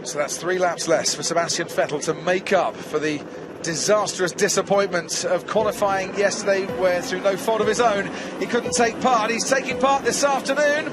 So that's 3 laps less for Sebastian Vettel to make up for the disastrous disappointment of qualifying yesterday, where through no fault of his own he couldn't take part. He's taking part this afternoon,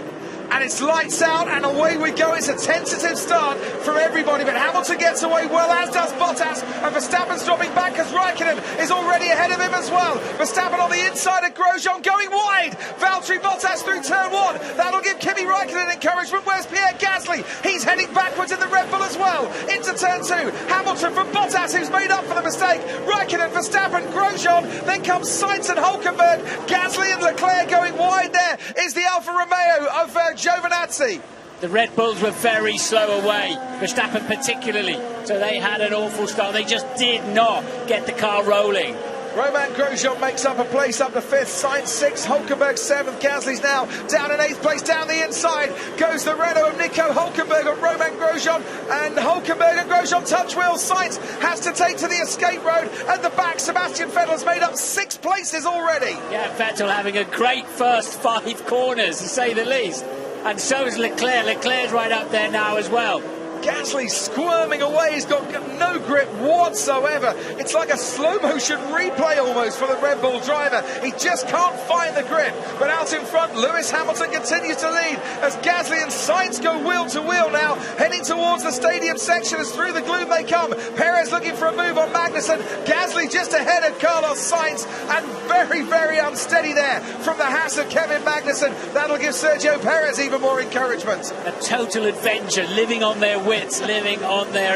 and it's lights out and away we go. It's a tentative start from everybody, but Hamilton gets away well, as does Bottas, and Verstappen's dropping back as Raikkonen is already ahead of him as well. Verstappen on the inside of Grosjean going wide. Valtteri Bottas through turn 1. That'll give Kimi Raikkonen encouragement. Where's Pierre Gasly? He's heading backwards in the Red Bull as well. Into turn 2. Hamilton from Bottas, who's made up for the mistake. Raikkonen, Verstappen, Grosjean. Then comes Sainz and Hulkenberg. Gasly and Leclerc going wide. There is the Alfa Romeo of Giovinazzi. The Red Bulls were very slow away, Verstappen particularly, so they had an awful start. They just did not get the car rolling. Romain Grosjean makes up a place up to 5th, Sainz 6th, Hulkenberg 7th, Gasly's now down in 8th place. Down the inside goes the Renault of Nico Hulkenberg and Romain Grosjean, and Hulkenberg and Grosjean touch wheels. Sainz has to take to the escape road. At the back, Sebastian Vettel's made up 6 places already. Yeah, Vettel having a great first 5 corners, to say the least. And so is Leclerc. Leclerc's right up there now as well. Gasly squirming away, he's got no grip whatsoever. It's like a slow-motion replay almost for the Red Bull driver. He just can't find the grip. But out in front, Lewis Hamilton continues to lead as Gasly and Sainz go wheel to wheel now, heading towards the stadium section as through the gloom they come. Perez looking for a move on Magnussen. Gasly just ahead of Carlos Sainz, and very, very unsteady there from the Haas of Kevin Magnussen. That'll give Sergio Perez even more encouragement. A total adventure, living on their wits, living on their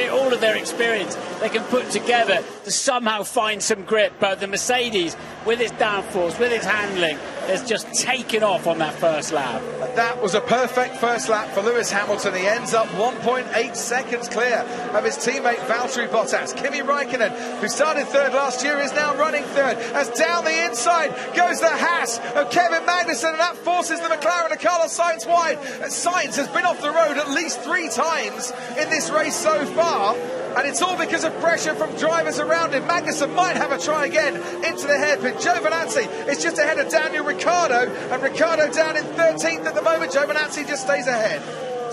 all of their experience they can put together to somehow find some grip. But the Mercedes, with its downforce, with its handling, has just taken off on that first lap. That was a perfect first lap for Lewis Hamilton. He ends up 1.8 seconds clear of his teammate Valtteri Bottas. Kimi Raikkonen, who started 3rd last year, is now running 3rd. As down the inside goes the Haas of Kevin Magnussen, and that forces the McLaren of Carlos Sainz wide. Sainz has been off the road at least 3 times in this race so far, and it's all because of pressure from drivers around him. Magnussen might have a try again into the hairpin. Giovinazzi is just ahead of Daniel Ricciardo, and Ricciardo down in 13th at the moment. Giovinazzi just stays ahead.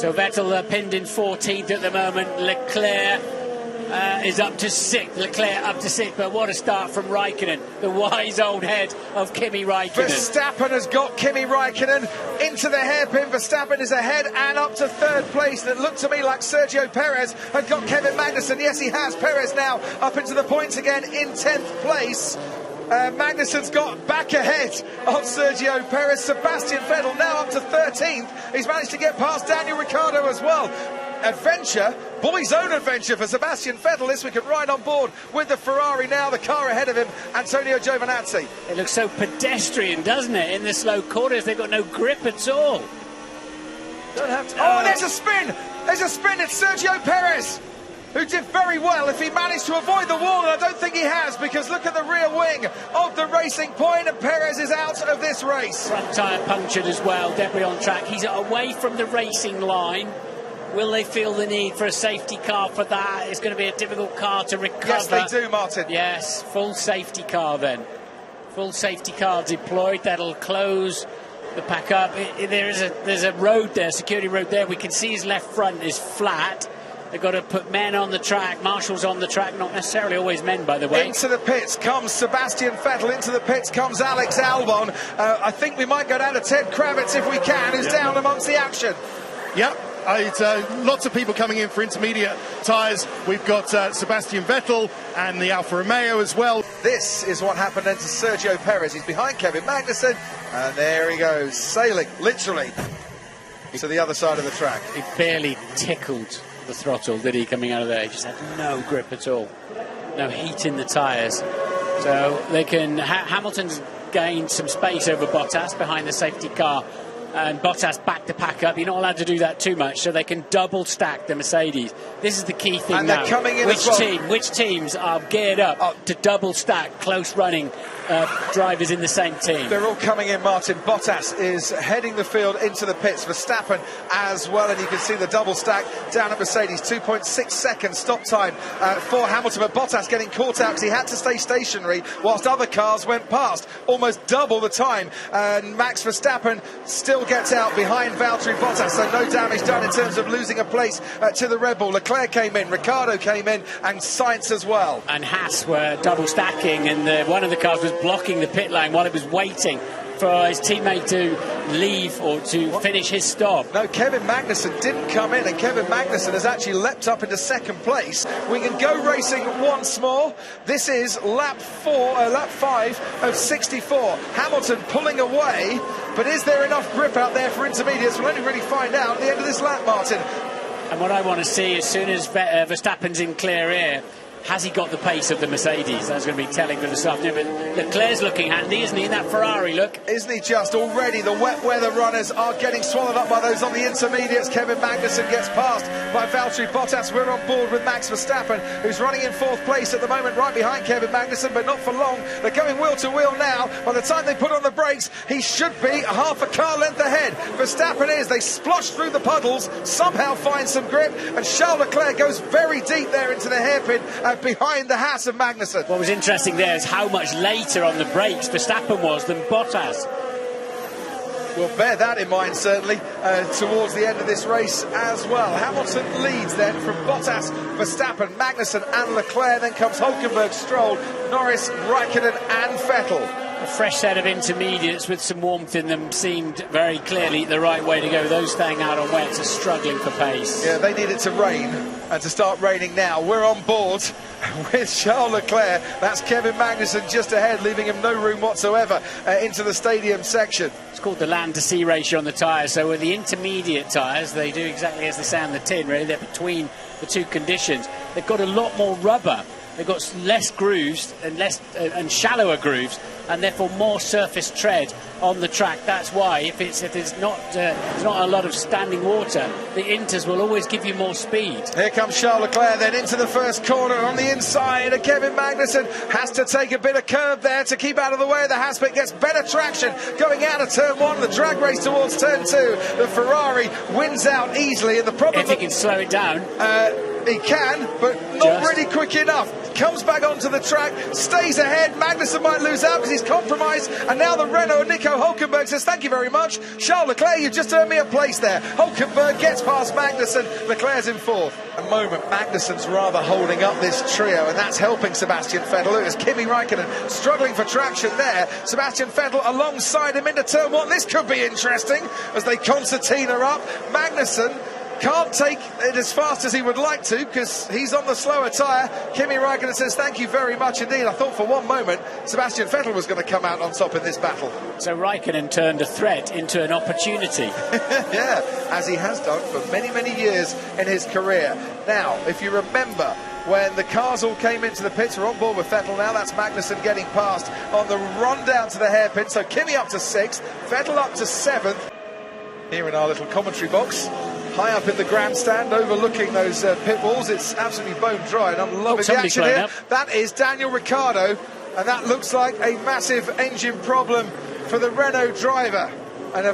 So Vettel pinned in 14th at the moment. Leclerc is up to 6th. Leclerc up to 6th, but what a start from Raikkonen, the wise old head of Kimi Raikkonen. Verstappen has got Kimi Raikkonen into the hairpin. Verstappen is ahead and up to 3rd place. And it looked to me like Sergio Perez had got Kevin Magnussen. Yes, he has. Perez now up into the points again in 10th place. Magnussen's got back ahead of Sergio Perez. Sebastian Vettel now up to 13th. He's managed to get past Daniel Ricciardo as well. Adventure, boy's own adventure for Sebastian Vettel this week, and right on board with the Ferrari now, the car ahead of him, Antonio Giovinazzi. It looks so pedestrian, doesn't it, in the slow corners? They've got no grip at all. Don't have to. Oh, there's a spin! There's a spin, it's Sergio Perez, who did very well if he managed to avoid the wall, and I don't think he has, because look at the rear wing of the Racing Point, and Perez is out of this race. Front tyre punctured as well, debris on track. He's away from the racing line. Will they feel the need for a safety car for that? It's going to be a difficult car to recover. Yes, they do, Martin. Yes, full safety car then. Full safety car deployed. That'll close the pack up. There's a road there, security road there. We can see his left front is flat. They've got to put men on the track, marshals on the track, not necessarily always men, by the way. Into the pits comes Sebastian Vettel, into the pits comes Alex Albon. I think we might go down to Ted Kravitz if we can, who's down amongst the action. Yep. Lots of people coming in for intermediate tyres. We've got Sebastian Vettel and the Alfa Romeo as well. This is what happened then to Sergio Perez. He's behind Kevin Magnussen, and there he goes, sailing, literally, to the other side of the track. He barely tickled the throttle, did he, coming out of there? He just had no grip at all. No heat in the tyres. So they can... Hamilton's gained some space over Bottas behind the safety car, and Bottas backed the pack up. You're not allowed to do that too much, so they can double stack the Mercedes. This is the key thing and now. They're coming in as well. Which teams are geared up to double stack close running drivers in the same team? They're all coming in, Martin. Bottas is heading the field into the pits. Verstappen as well, and you can see the double stack down at Mercedes. 2.6 seconds stop time for Hamilton, but Bottas getting caught out because he had to stay stationary whilst other cars went past. Almost double the time, and Max Verstappen still still gets out behind Valtteri Bottas, so no damage done in terms of losing a place to the Red Bull. Leclerc came in, Ricciardo came in, and Sainz as well. And Haas were double stacking, and one of the cars was blocking the pit lane while it was waiting for his teammate to leave or to finish his stop. No, Kevin Magnussen didn't come in, and Kevin Magnussen has actually leapt up into second place. We can go racing once more. This is lap 5 of 64. Hamilton pulling away, but is there enough grip out there for intermediates? We'll only really find out at the end of this lap, Martin. And what I want to see, as soon as Verstappen's in clear air, has he got the pace of the Mercedes? That's going to be telling for this afternoon. But Leclerc's looking handy, isn't he, in that Ferrari look? Isn't he just? Already the wet weather runners are getting swallowed up by those on the intermediates. Kevin Magnussen gets passed by Valtteri Bottas. We're on board with Max Verstappen, who's running in fourth place at the moment, right behind Kevin Magnussen, but not for long. They're going wheel to wheel now. By the time they put on the brakes, he should be half a car length ahead. Verstappen is. They splotch through the puddles, somehow find some grip, and Charles Leclerc goes very deep there into the hairpin behind the Haas of Magnussen. What was interesting there is how much later on the brakes Verstappen was than Bottas. We'll bear that in mind, certainly, towards the end of this race as well. Hamilton leads then from Bottas, Verstappen, Magnussen and Leclerc. Then comes Hülkenberg, Stroll, Norris, Raikkonen and Vettel. A fresh set of intermediates with some warmth in them seemed very clearly the right way to go. Those staying out on wets are struggling for pace. Yeah, they need it to rain, and to start raining now. We're on board with Charles Leclerc. That's Kevin Magnussen just ahead, leaving him no room whatsoever into the stadium section. It's called the land to sea ratio on the tyres. So with the intermediate tyres, they do exactly as they say on the tin, really. They're between the two conditions. They've got a lot more rubber. They've got less grooves and shallower grooves, and therefore more surface tread on the track. That's why if there's not a lot of standing water, the inters will always give you more speed. Here comes Charles Leclerc then into the first corner on the inside, and Kevin Magnussen has to take a bit of curb there to keep out of the way of the Haas, but gets better traction going out of turn 1, the drag race towards turn 2. The Ferrari wins out easily, and the problem if he can slow it down. He can, but not really quick enough. Comes back onto the track, stays ahead. Magnussen might lose out because he's compromised. And now the Renault and Nico Hülkenberg says, thank you very much. Charles Leclerc, you've just earned me a place there. Hülkenberg gets past Magnussen. Leclerc's in fourth. At the moment, Magnussen's rather holding up this trio, and that's helping Sebastian Vettel. Look, as Kimi Raikkonen struggling for traction there. Sebastian Vettel alongside him into turn 1. This could be interesting as they concertina up. Magnussen can't take it as fast as he would like to because he's on the slower tyre. Kimi Raikkonen says thank you very much indeed. I thought for one moment Sebastian Vettel was going to come out on top in this battle. So Raikkonen turned a threat into an opportunity. Yeah, as he has done for many, many years in his career. Now, if you remember when the cars all came into the pits, we're on board with Vettel now. That's Magnussen getting past on the run down to the hairpin. So Kimi up to 6th, Vettel up to 7th. Here in our little commentary box, high up in the grandstand overlooking those pit walls. It's absolutely bone dry, and I'm loving the action here. Up. That is Daniel Ricciardo, and that looks like a massive engine problem for the Renault driver, and a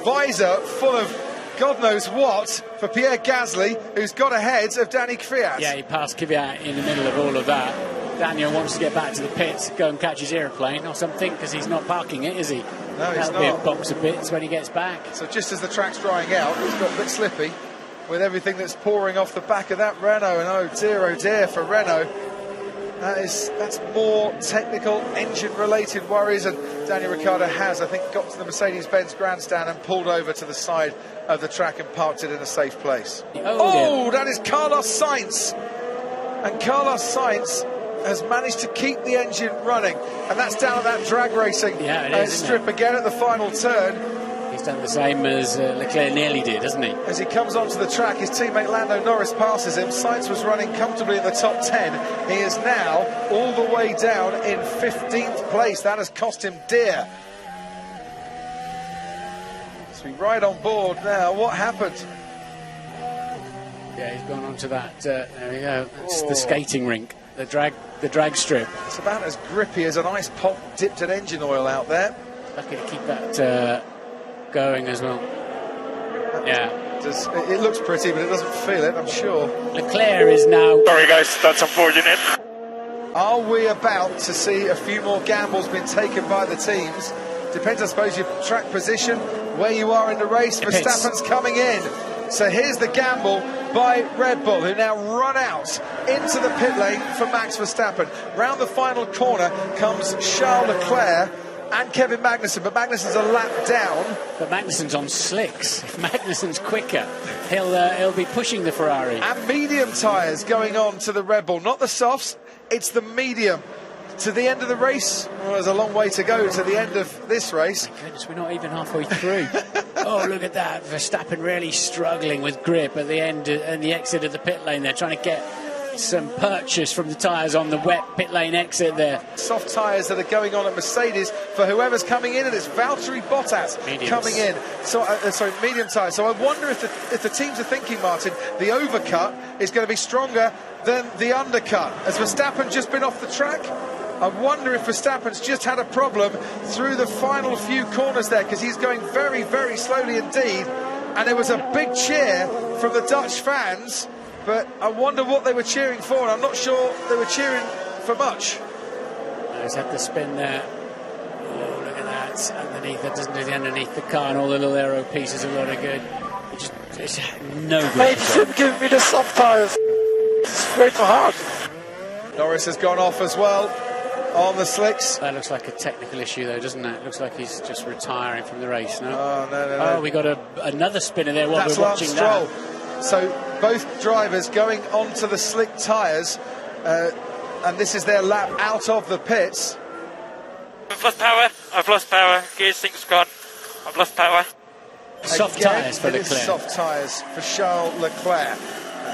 visor full of God knows what for Pierre Gasly, who's got ahead of Danny Kvyat. Yeah, he passed Kvyat in the middle of all of that. Daniel wants to get back to the pits, go and catch his aeroplane or something, because he's not parking it, is he? No, he's That'll be not. a box of bits when he gets back. So just as the track's drying out, it's got a bit slippy with everything that's pouring off the back of that Renault, and oh dear for Renault. That's more technical, engine-related worries, and Daniel Ricciardo has, I think, got to the Mercedes-Benz grandstand and pulled over to the side of the track and parked it in a safe place. Oh, that is Carlos Sainz, and Carlos Sainz has managed to keep the engine running, and that's down at that drag racing strip again at the final turn. He's done the same as Leclerc nearly did, hasn't he? As he comes onto the track, his teammate Lando Norris passes him. Sainz was running comfortably in the top 10. He is now all the way down in 15th place. That has cost him dear. So we ride on board now. What happened? Yeah, he's gone onto that. There we go. That's the skating rink. The drag strip. It's about as grippy as an ice pop dipped in engine oil out there. Lucky to keep that going as well. Yeah. It looks pretty, but it doesn't feel it, I'm sure. Leclerc is now... Sorry guys, that's unfortunate. Are we about to see a few more gambles being taken by the teams? Depends, I suppose, your track position, where you are in the race. Verstappen's coming in. So here's the gamble by Red Bull, who now run out into the pit lane for Max Verstappen. Round the final corner comes Charles Leclerc and Kevin Magnussen, but Magnussen's a lap down. But Magnussen's on slicks. If Magnussen's quicker, he'll be pushing the Ferrari. And medium tyres going on to the Red Bull, not the softs, it's the medium. To the end of the race, well, there's a long way to go to the end of this race. My goodness, we're not even halfway through. Oh, look at that. Verstappen really struggling with grip at the end and the exit of the pit lane. They're trying to get some purchase from the tyres on the wet pit lane exit there. Soft tyres that are going on at Mercedes for whoever's coming in, and it's Valtteri Bottas coming in. So, sorry, medium tyres. So I wonder if the teams are thinking, Martin, the overcut is going to be stronger than the undercut. Has Verstappen just been off the track? I wonder if Verstappen's just had a problem through the final few corners there, because he's going very, very slowly indeed. And there was a big cheer from the Dutch fans, but I wonder what they were cheering for, and I'm not sure they were cheering for much. He's had the spin there. Oh, look at that. Underneath, that doesn't do the underneath the car, and all the little aero pieces are a lot of good. It's no good. Mate, shouldn't give me the soft tyres. It's straight for hard. Norris has gone off as well on the slicks. That looks like a technical issue, though, doesn't it? Looks like he's just retiring from the race. No? Oh, no. Oh, we got another spinner there while That's we're watching Stroll. that. So both drivers going onto the slick tyres, and this is their lap out of the pits. I've lost power. Gear sync's gone. I've lost power. Soft tyres for Leclerc. Soft tyres for Charles Leclerc.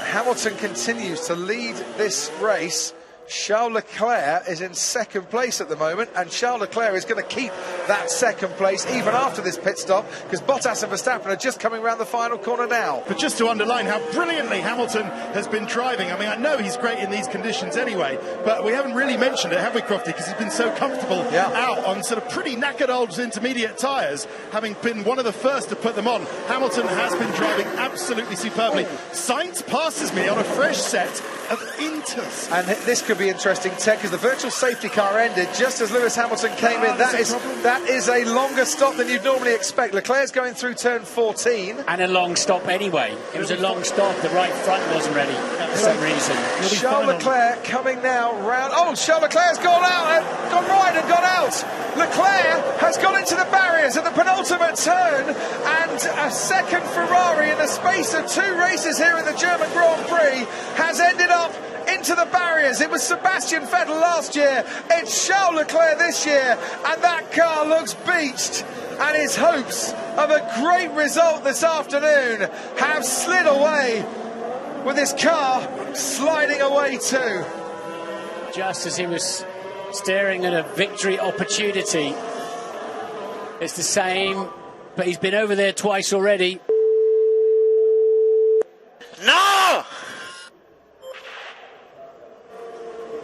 Hamilton continues to lead this race. Charles Leclerc is in second place at the moment, and Charles Leclerc is going to keep that second place even after this pit stop, because Bottas and Verstappen are just coming around the final corner now. But just to underline how brilliantly Hamilton has been driving, I mean, I know he's great in these conditions anyway, but we haven't really mentioned it, have we, Crofty? Because he's been so comfortable out on sort of pretty knackered old intermediate tyres, having been one of the first to put them on. Hamilton has been driving absolutely superbly. Sainz passes me on a fresh set of inters. And this could be interesting, Ted, because the virtual safety car ended just as Lewis Hamilton came in. That is a longer stop than you'd normally expect. Leclerc's going through turn 14. And a long stop anyway. It was a long stop. The right front wasn't ready for some reason. Charles Leclerc coming now round. Oh, Charles Leclerc's gone out, gone right and gone out. Leclerc has gone into the barriers at the penultimate turn, and a second Ferrari in the space of two races here in the German Grand Prix has ended up into the barriers. It was Sebastian Vettel last year, it's Charles Leclerc this year, and that car looks beached, and his hopes of a great result this afternoon have slid away, with his car sliding away too. Just as he was staring at a victory opportunity. It's the same, but he's been over there twice already. No!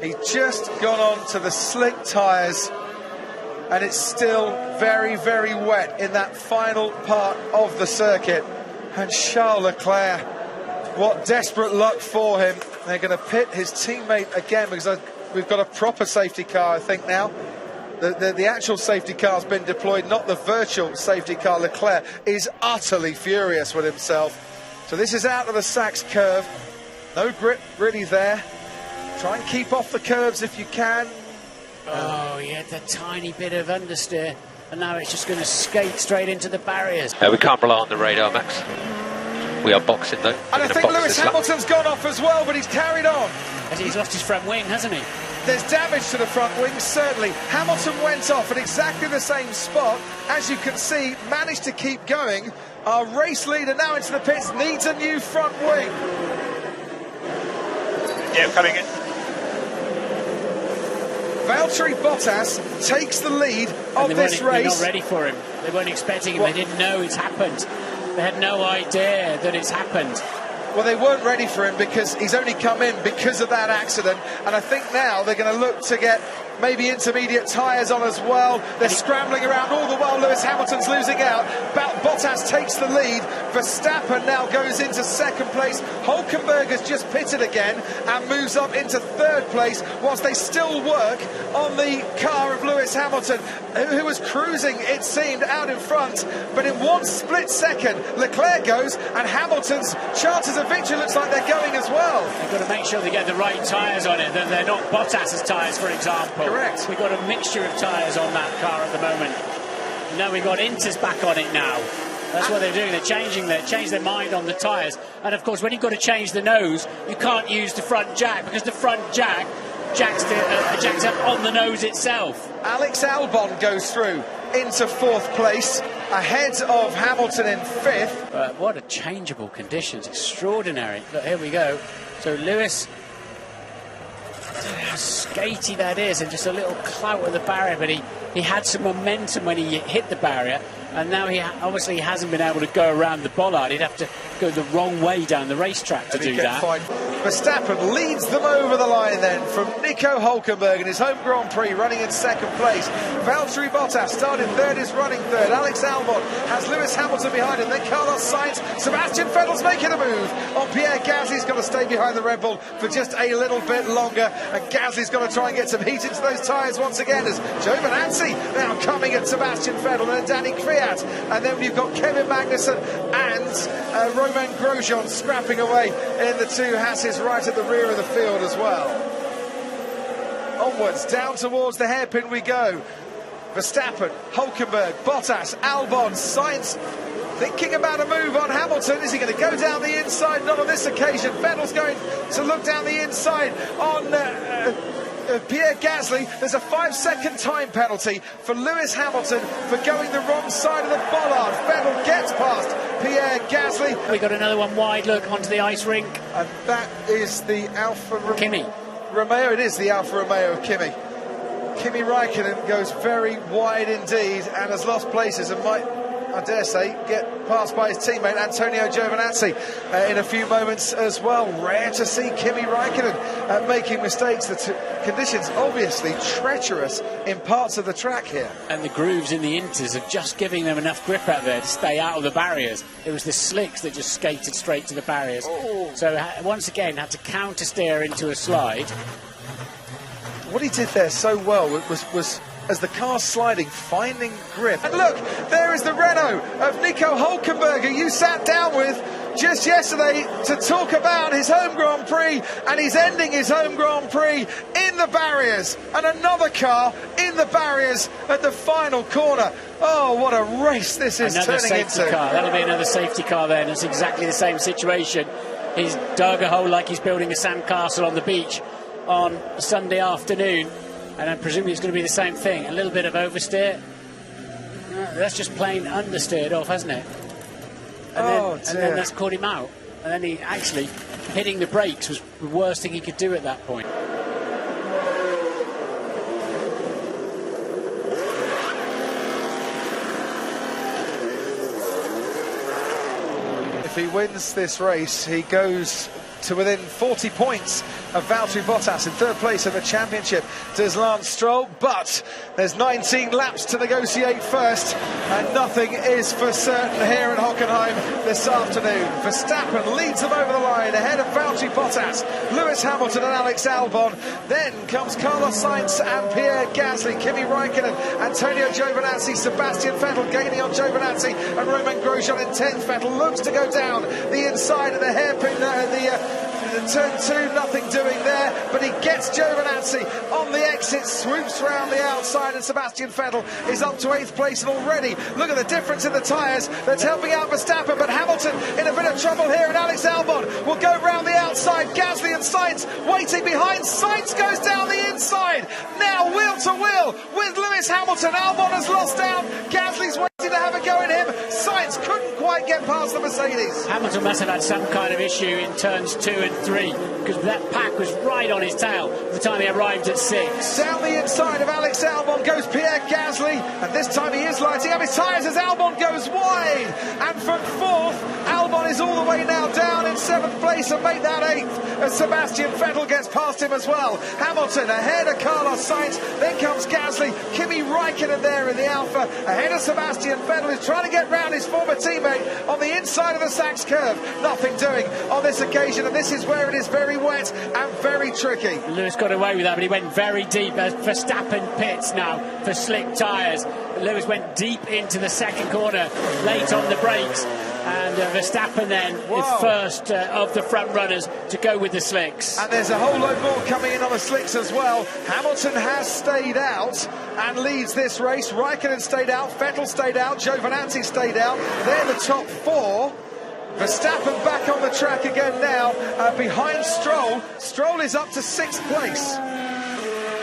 He's just gone on to the slick tyres, and it's still very, very wet in that final part of the circuit. And Charles Leclerc, what desperate luck for him. They're going to pit his teammate again, because we've got a proper safety car, I think, now. The actual safety car has been deployed, not the virtual safety car. Leclerc is utterly furious with himself. So this is out of the Sachs curve. No grip really there. Try and keep off the curves if you can. Oh, he had that tiny bit of understeer, and now it's just going to skate straight into the barriers. We can't rely on the radar, Max. We are boxing, though. And I think Lewis Hamilton's gone off as well, but he's carried on. He's lost his front wing, hasn't he? There's damage to the front wing, certainly. Hamilton went off at exactly the same spot. As you can see, managed to keep going. Our race leader now into the pits needs a new front wing. Yeah, coming in. Valtteri Bottas takes the lead of this race. They're not ready for him. They weren't expecting him. They didn't know it's happened. They had no idea that it's happened. Well, they weren't ready for him because he's only come in because of that accident, and I think now they're going to look to get maybe intermediate tyres on as well. They're scrambling around all the while Lewis Hamilton's losing out. Bottas takes the lead. Verstappen now goes into second place. Hulkenberg has just pitted again and moves up into third place, whilst they still work on the car of Lewis Hamilton, who was cruising, it seemed, out in front. But in one split second, Leclerc goes, and Hamilton's chances of victory looks like they're going as well. They've got to make sure they get the right tyres on it, that they're not Bottas's tyres, for example. Correct. We've got a mixture of tyres on that car at the moment. No, we've got Inter's back on it now. That's what they're doing. They're changing their mind on the tyres. And of course, when you've got to change the nose, you can't use the front jack, because the front jack jacks up on the nose itself. Alex Albon goes through into fourth place, ahead of Hamilton in fifth. But what a changeable conditions. Extraordinary. Look, here we go. So Lewis, how skatey that is, and just a little clout of the barrier, but he had some momentum when he hit the barrier, and now he obviously hasn't been able to go around the bollard. He'd have to go the wrong way down the racetrack to do that. Verstappen leads them over the line then from Nico Hulkenberg in his home Grand Prix, running in second place. Valtteri Bottas started third, is running third. Alex Albon has Lewis Hamilton behind him, then Carlos Sainz. Sebastian Vettel's making a move on Pierre Gasly's got to stay behind the Red Bull for just a little bit longer, and Gasly's got to try and get some heat into those tyres once again, as Giovinazzi now coming at Sebastian Vettel and Danny Kvyat, and then you've got Kevin Magnussen and Romain Grosjean scrapping away in the two Hasses right at the rear of the field as well. Onwards, down towards the hairpin we go. Verstappen, Hulkenberg, Bottas, Albon, Sainz thinking about a move on Hamilton. Is he going to go down the inside? Not on this occasion. Vettel's going to look down the inside on Pierre Gasly. There's a 5-second time penalty for Lewis Hamilton for going the wrong side of the bollard. Vettel gets past Pierre Gasly. We got another one wide, look, onto the ice rink. And that is the Alfa Kimi. Romeo. It is the Alfa Romeo of Kimi. Kimi Raikkonen goes very wide indeed and has lost places and might, I dare say, get passed by his teammate Antonio Giovinazzi in a few moments as well. Rare to see Kimi Raikkonen making mistakes. The conditions obviously treacherous in parts of the track here. And the grooves in the Inters are just giving them enough grip out there to stay out of the barriers. It was the slicks that just skated straight to the barriers. Oh. So once again had to counter steer into a slide. What he did there so well was as the car's sliding, finding grip. And look, there is the Renault of Nico Hulkenberg, who you sat down with just yesterday to talk about his home Grand Prix, and he's ending his home Grand Prix in the barriers, and another car in the barriers at the final corner. Oh, what a race this is another turning into. Safety car. That'll be another safety car then. It's exactly the same situation. He's dug a hole like he's building a sandcastle on the beach on a Sunday afternoon, and I'm presuming it's going to be the same thing. A little bit of oversteer. That's just plain understeered off, hasn't it? And then that's caught him out. And then he actually hitting the brakes was the worst thing he could do at that point. If he wins this race, he goes to within 40 points of Valtteri Bottas. In third place in the championship does Lance Stroll, but there's 19 laps to negotiate first, and nothing is for certain here at Hockenheim this afternoon. Verstappen leads them over the line ahead of Valtteri Bottas, Lewis Hamilton and Alex Albon. Then comes Carlos Sainz and Pierre Gasly, Kimi Raikkonen, Antonio Giovinazzi, Sebastian Vettel gaining on Giovinazzi, and Romain Grosjean in 10th. Vettel looks to go down the inside of the hairpin, turn 2, nothing doing there, but he gets Giovinazzi on the exit, swoops round the outside, and Sebastian Vettel is up to 8th place. And already, look at the difference in the tyres that's helping out Verstappen, but Hamilton in a bit of trouble here, and Alex Albon will go round the outside. Gasly and Sainz waiting behind. Sainz goes down the inside. Now wheel to wheel with Lewis Hamilton. Albon has lost out. Gasly's waiting to have a go at him. Sainz couldn't quite get past the Mercedes. Hamilton must have had some kind of issue in turns 2 and 3 because that pack was right on his tail by the time he arrived at 6. Down the inside of Alex Albon goes Pierre Gasly, and this time he is lighting up his tyres as Albon goes wide. And from 4th, Albon is all the way now down in 7th place and make that 8th as Sebastian Vettel gets past him as well. Hamilton ahead of Carlos Sainz, then comes Gasly, Kimi Raikkonen there in the Alpha, ahead of Sebastian Vettel, who's trying to get round his former teammate on the inside of the Sachs curve. Nothing doing on this occasion, and this is where it is very wet and very tricky. Lewis got away with that, but he went very deep as Verstappen pits now for slick tyres. Lewis went deep into the second corner, late on the brakes, and Verstappen then is first of the front runners to go with the slicks. And there's a whole load more coming in on the slicks as well. Hamilton has stayed out and leads this race. Raikkonen stayed out, Vettel stayed out, Giovinazzi stayed out. They're the top 4. Verstappen back on the track again now, behind Stroll. Stroll is up to 6th place.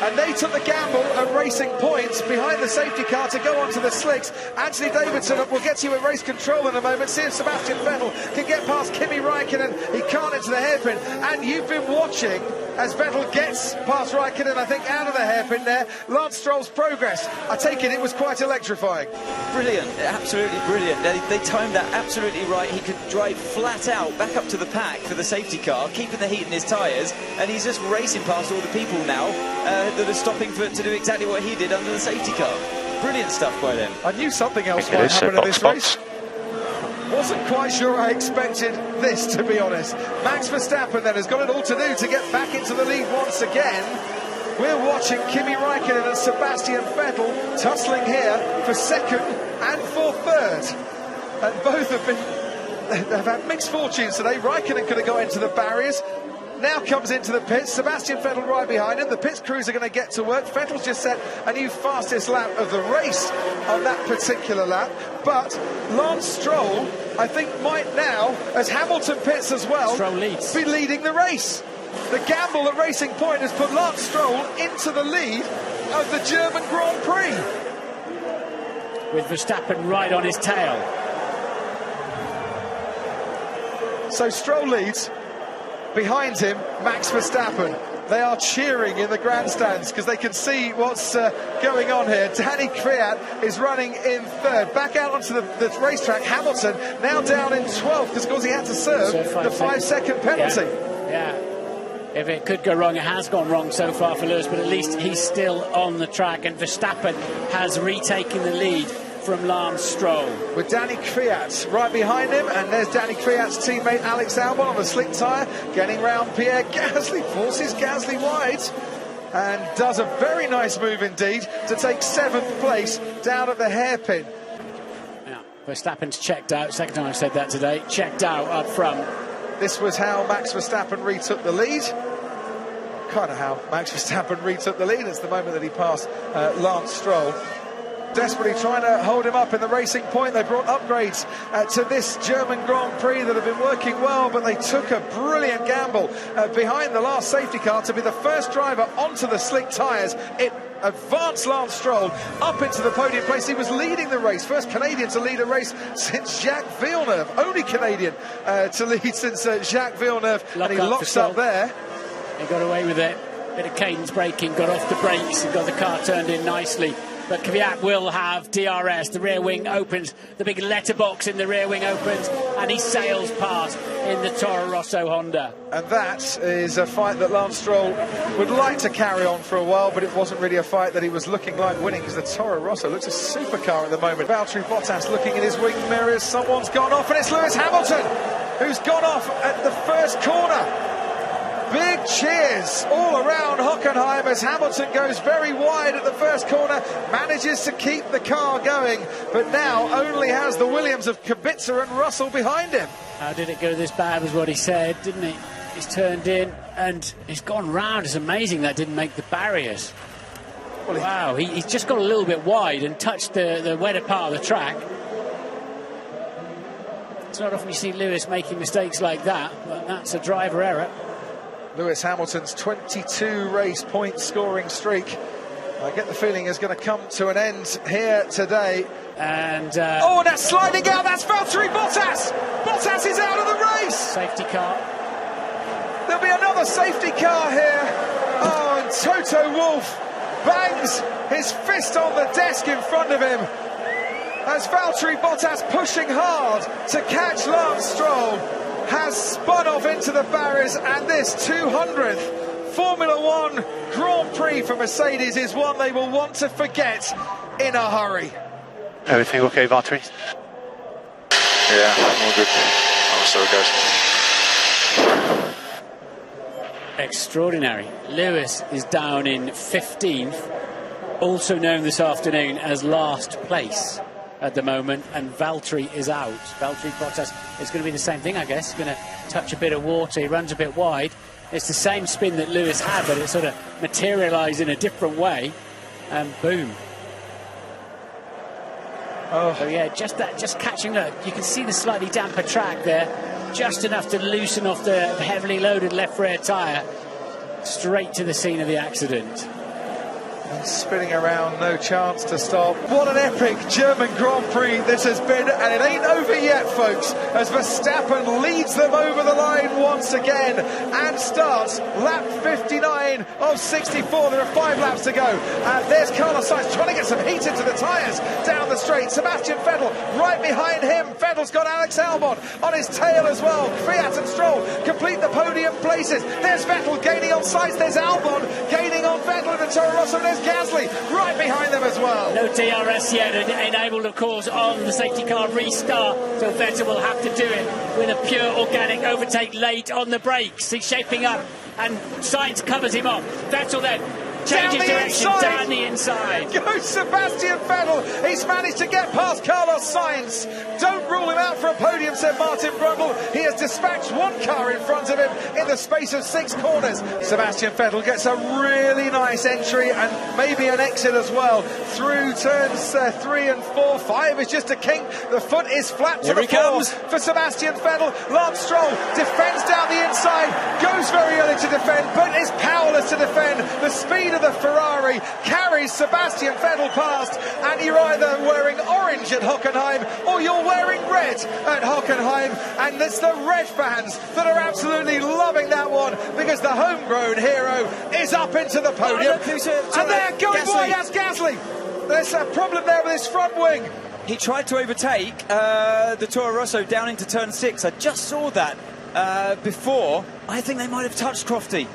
And they took the gamble of racing points behind the safety car to go onto the slicks. Anthony Davidson will get you at race control in a moment. See if Sebastian Vettel can get past Kimi Raikkonen. He can't into the hairpin. And you've been watching as Vettel gets past Raikkonen, I think, out of the hairpin there. Lance Stroll's progress, I take it was quite electrifying. Brilliant, absolutely brilliant. They timed that absolutely right. He could drive flat out back up to the pack for the safety car, keeping the heat in his tyres, and he's just racing past all the people now that are stopping to do exactly what he did under the safety car. Brilliant stuff by them. I knew something else might happen in this race. Wasn't quite sure I expected this, to be honest. Max Verstappen then has got it all to do to get back into the lead once again. We're watching Kimi Raikkonen and Sebastian Vettel tussling here for 2nd and for 3rd. And both have had mixed fortunes today. Raikkonen could have got into the barriers. Now comes into the pits, Sebastian Vettel right behind him. The pits crews are going to get to work. Vettel's just set a new fastest lap of the race on that particular lap. But Lance Stroll, I think, might now, as Hamilton pits as well, be leading the race. The gamble at Racing Point has put Lance Stroll into the lead of the German Grand Prix. With Verstappen right on his tail. So Stroll leads. Behind him, Max Verstappen. They are cheering in the grandstands because they can see what's going on here. Danny Kvyat is running in 3rd. Back out onto the racetrack. Hamilton now down in 12th because, of course, he had to serve the 5-second penalty. Yeah. If it could go wrong, it has gone wrong so far for Lewis, but at least he's still on the track, and Verstappen has retaken the lead from Lance Stroll. With Danny Kvyat right behind him, and there's Danny Kvyat's teammate Alex Albon on the slick tyre, getting round Pierre Gasly, forces Gasly wide, and does a very nice move indeed to take 7th place down at the hairpin. Yeah, Verstappen's checked out, second time I've said that today, checked out up front. This was how Max Verstappen retook the lead. Kind of how Max Verstappen retook the lead. It's the moment that he passed Lance Stroll. Desperately trying to hold him up in the Racing Point. They brought upgrades to this German Grand Prix that have been working well, but they took a brilliant gamble behind the last safety car to be the first driver onto the slick tyres. It advanced Lance Stroll up into the podium place. He was leading the race, first Canadian to lead a race since Jacques Villeneuve, only Canadian to lead since Jacques Villeneuve, and he locks up there. He got away with it. Bit of cadence braking, got off the brakes and got the car turned in nicely. But Kvyat will have DRS. The rear wing opens, the big letterbox in the rear wing opens, and he sails past in the Toro Rosso Honda. And that is a fight that Lance Stroll would like to carry on for a while, but it wasn't really a fight that he was looking like winning, because the Toro Rosso looks a supercar at the moment. Valtteri Bottas looking in his wing mirrors. Someone's gone off, and it's Lewis Hamilton who's gone off at the first corner. Big cheers all around Hockenheim as Hamilton goes very wide at the first corner, manages to keep the car going, but now only has the Williams of Kubica and Russell behind him. How did it go this bad was what he said, didn't he? He's turned in and he's gone round. It's amazing that didn't make the barriers. Well, wow, he's just got a little bit wide and touched the wetter part of the track. It's not often you see Lewis making mistakes like that, but that's a driver error. Lewis Hamilton's 22 race point scoring streak I get the feeling is going to come to an end here today. And oh, that's sliding out. That's Valtteri Bottas. Bottas is out of the race. Safety car. There'll be another safety car here. Oh, and Toto Wolff bangs his fist on the desk in front of him as Valtteri Bottas, pushing hard to catch Lance Stroll, has spun off into the barriers, and this 200th Formula One Grand Prix for Mercedes is one they will want to forget in a hurry. Everything okay, Valtteri? Yeah, all good. Oh, sorry, guys. Extraordinary. Lewis is down in 15th, also known this afternoon as last place at the moment, and Valtteri is out. Valtteri Bottas is going to be the same thing, I guess. He's going to touch a bit of water. He runs a bit wide. It's the same spin that Lewis had, but it sort of materialised in a different way, and boom. Oh. So yeah, just catching that. You can see the slightly damper track there, just enough to loosen off the heavily loaded left rear tyre, straight to the scene of the accident. And spinning around, no chance to stop. What an epic German Grand Prix this has been, and it ain't over yet, folks, as Verstappen leads them over the line once again and starts lap 59 of 64. There are 5 laps to go, and there's Carlos Sainz trying to get some heat into the tyres down the straight. Sebastian Vettel right behind him. Vettel's got Alex Albon on his tail as well. Fiat and Stroll complete the podium places. There's Vettel gaining on Sainz. There's Albon gaining on Vettel in the Toro Rosso. There's Gasly right behind them as well. No DRS yet, and enabled, of course, on the safety car restart. So Vettel will have to do it with a pure organic overtake late on the brakes. He's shaping up, and Sainz covers him off. Vettel then changes direction down the inside. Goes Sebastian Vettel. He's managed to get past Carlos Sainz. Don't rule him out for a podium, said Martin Brundle. He has dispatched one car in front of him in the space of 6 corners. Sebastian Vettel gets a really nice entry and maybe an exit as well through turns 3 and 4. 5 is just a kink. The foot is flat to the floor for Sebastian Vettel. Lance Stroll defends down the inside, goes very early to defend, but is powerless to defend. The speed of the Ferrari carries Sebastian Vettel past, and you're either wearing orange at Hockenheim or you're wearing red at Hockenheim, and it's the red fans that are absolutely loving that one, because the homegrown hero is up into the podium. And they're going wide. That's Gasly. There's a problem there with his front wing. He tried to overtake the Toro Rosso down into turn 6. I just saw that before. I think they might have touched Crofty.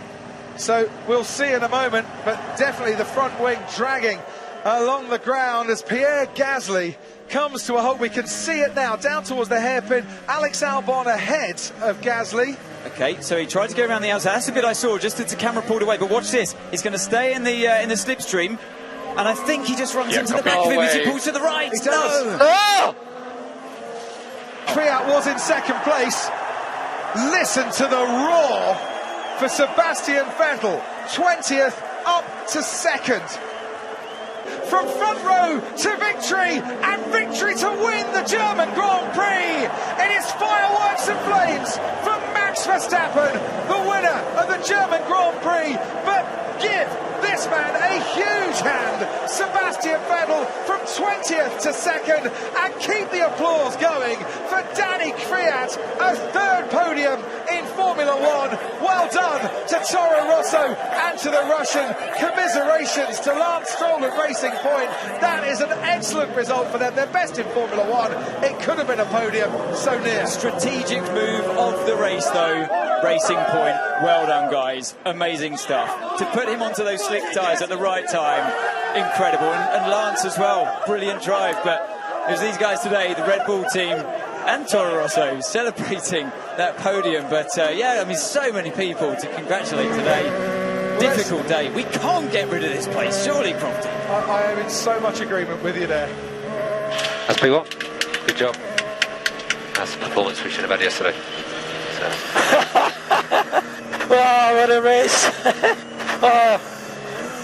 So we'll see in a moment, but definitely the front wing dragging along the ground as Pierre Gasly comes to a halt. We can see it now, down towards the hairpin. Alex Albon ahead of Gasly. Okay, so he tried to go around the outside. That's the bit I saw, just as the camera pulled away. But watch this. He's going to stay in the slipstream, and I think he just runs into the back of him as he pulls to the right. He does. No! Fiat was in second place. Listen to the roar for Sebastian Vettel, 20th up to 2nd. From front row to victory, and victory to win the German Grand Prix. It is fireworks and flames for Max Verstappen, the winner of the German Grand Prix. But give this man a huge hand, Sebastian Vettel, from 20th to 2nd, and keep the applause going for Danny Kvyat, a 3rd podium in Formula One. Well done to Toro Rosso and to the Russian. Commiserations to Lance Stroll and Racing Point. That is an excellent result for them. They're best in Formula One. It could have been a podium, so near. Strategic move of the race, though. Racing Point, well done, guys. Amazing stuff. To put him onto those slick tyres at the right time, incredible. And Lance as well, brilliant drive. But it was these guys today, the Red Bull team and Toro Rosso, celebrating that podium. But yeah, I mean, so many people to congratulate today. Difficult day. We can't get rid of this place, surely, Crofty. I am in so much agreement with you there. That's P1. Good job. That's the performance we should have had yesterday. So. Wow, what a race. Oh,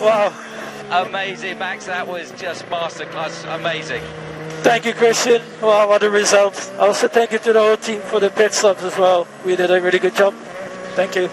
wow. Amazing, Max. That was just masterclass. Amazing. Thank you, Christian. Wow, what a result. Also, thank you to the whole team for the pit stops as well. We did a really good job. Thank you.